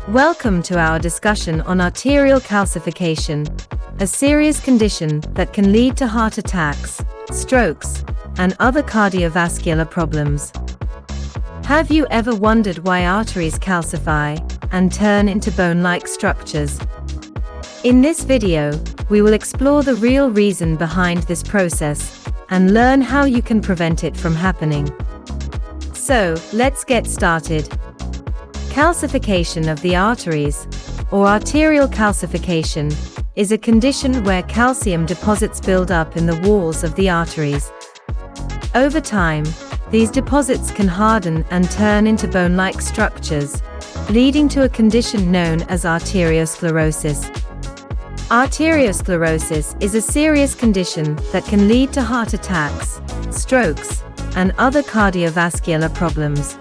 Welcome to our discussion on arterial calcification, a serious condition that can lead to heart attacks, strokes, and other cardiovascular problems. Have you ever wondered why arteries calcify and turn into bone-like structures? In this video, we will explore the real reason behind this process and learn how you can prevent it from happening. So, let's get started. Calcification of the arteries, or arterial calcification, is a condition where calcium deposits build up in the walls of the arteries. Over time, these deposits can harden and turn into bone-like structures, leading to a condition known as arteriosclerosis. Arteriosclerosis is a serious condition that can lead to heart attacks, strokes, and other cardiovascular problems.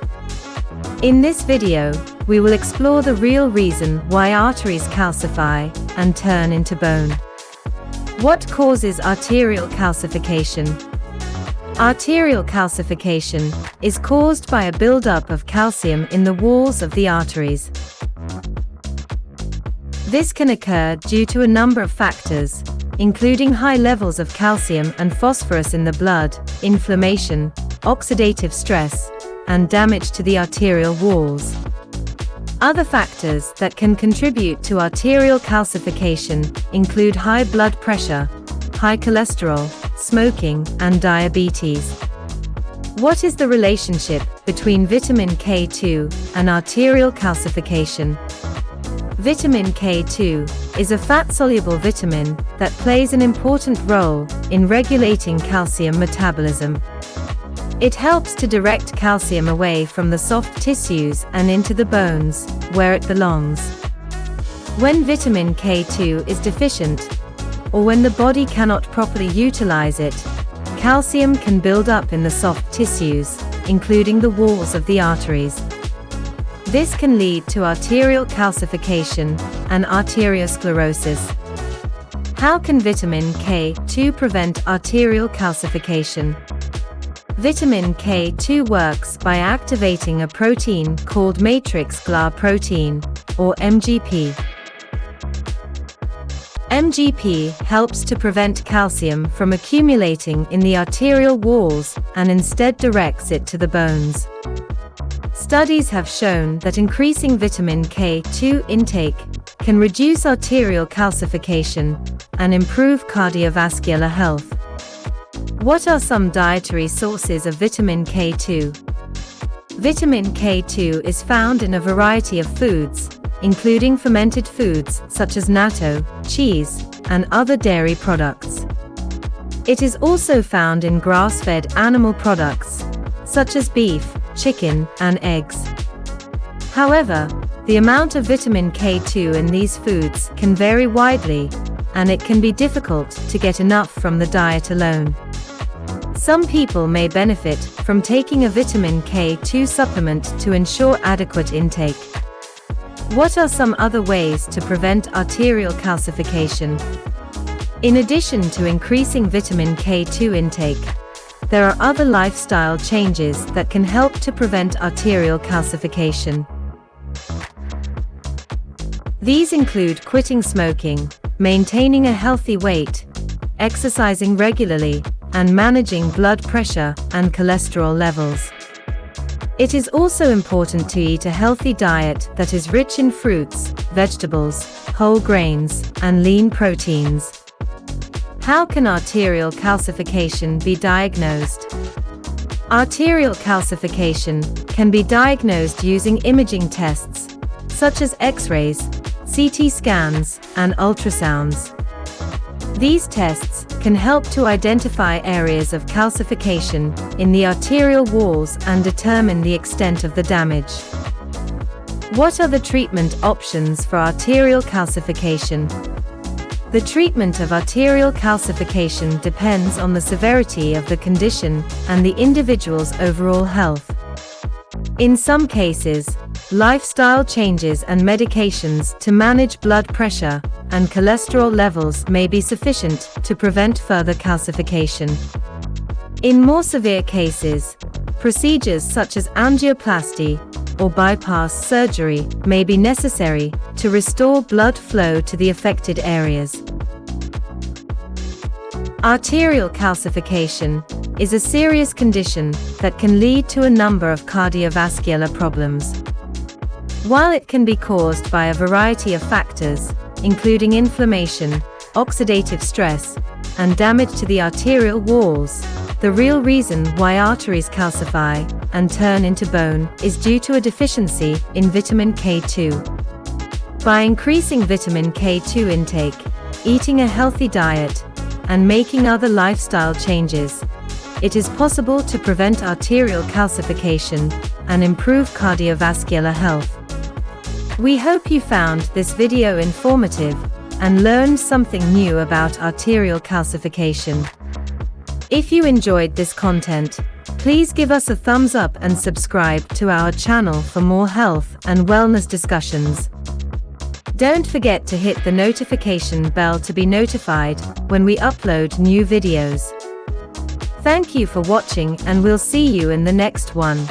In this video, we will explore the real reason why arteries calcify and turn into bone. What causes arterial calcification? Arterial calcification is caused by a buildup of calcium in the walls of the arteries. This can occur due to a number of factors, including high levels of calcium and phosphorus in the blood, inflammation, oxidative stress, and damage to the arterial walls. Other factors that can contribute to arterial calcification include high blood pressure, high cholesterol, smoking, and diabetes. What is the relationship between vitamin K2 and arterial calcification? Vitamin K2 is a fat-soluble vitamin that plays an important role in regulating calcium metabolism. It helps to direct calcium away from the soft tissues and into the bones, where it belongs. When vitamin K2 is deficient, or when the body cannot properly utilize it, calcium can build up in the soft tissues, including the walls of the arteries. This can lead to arterial calcification and arteriosclerosis. How can vitamin K2 prevent arterial calcification? Vitamin K2 works by activating a protein called matrix GLA protein, or MGP. MGP helps to prevent calcium from accumulating in the arterial walls and instead directs it to the bones. Studies have shown that increasing vitamin K2 intake can reduce arterial calcification and improve cardiovascular health. What are some dietary sources of vitamin K2? Vitamin K2 is found in a variety of foods, including fermented foods such as natto, cheese, and other dairy products. It is also found in grass-fed animal products, such as beef, chicken, and eggs. However, the amount of vitamin K2 in these foods can vary widely, and it can be difficult to get enough from the diet alone. Some people may benefit from taking a vitamin K2 supplement to ensure adequate intake. What are some other ways to prevent arterial calcification? In addition to increasing vitamin K2 intake, there are other lifestyle changes that can help to prevent arterial calcification. These include quitting smoking, maintaining a healthy weight, exercising regularly, and managing blood pressure and cholesterol levels. It is also important to eat a healthy diet that is rich in fruits, vegetables, whole grains, and lean proteins. How can arterial calcification be diagnosed? Arterial calcification can be diagnosed using imaging tests, such as X-rays, CT scans, and ultrasounds. These tests can help to identify areas of calcification in the arterial walls and determine the extent of the damage. What are the treatment options for arterial calcification? The treatment of arterial calcification depends on the severity of the condition and the individual's overall health. In some cases, lifestyle changes and medications to manage blood pressure and cholesterol levels may be sufficient to prevent further calcification. In more severe cases, procedures such as angioplasty or bypass surgery may be necessary to restore blood flow to the affected areas. Arterial calcification is a serious condition that can lead to a number of cardiovascular problems. While it can be caused by a variety of factors, including inflammation, oxidative stress, and damage to the arterial walls, the real reason why arteries calcify and turn into bone is due to a deficiency in vitamin K2. By increasing vitamin K2 intake, eating a healthy diet, and making other lifestyle changes, it is possible to prevent arterial calcification and improve cardiovascular health. We hope you found this video informative and learned something new about arterial calcification. If you enjoyed this content, please give us a thumbs up and subscribe to our channel for more health and wellness discussions. Don't forget to hit the notification bell to be notified when we upload new videos. Thank you for watching, and we'll see you in the next one.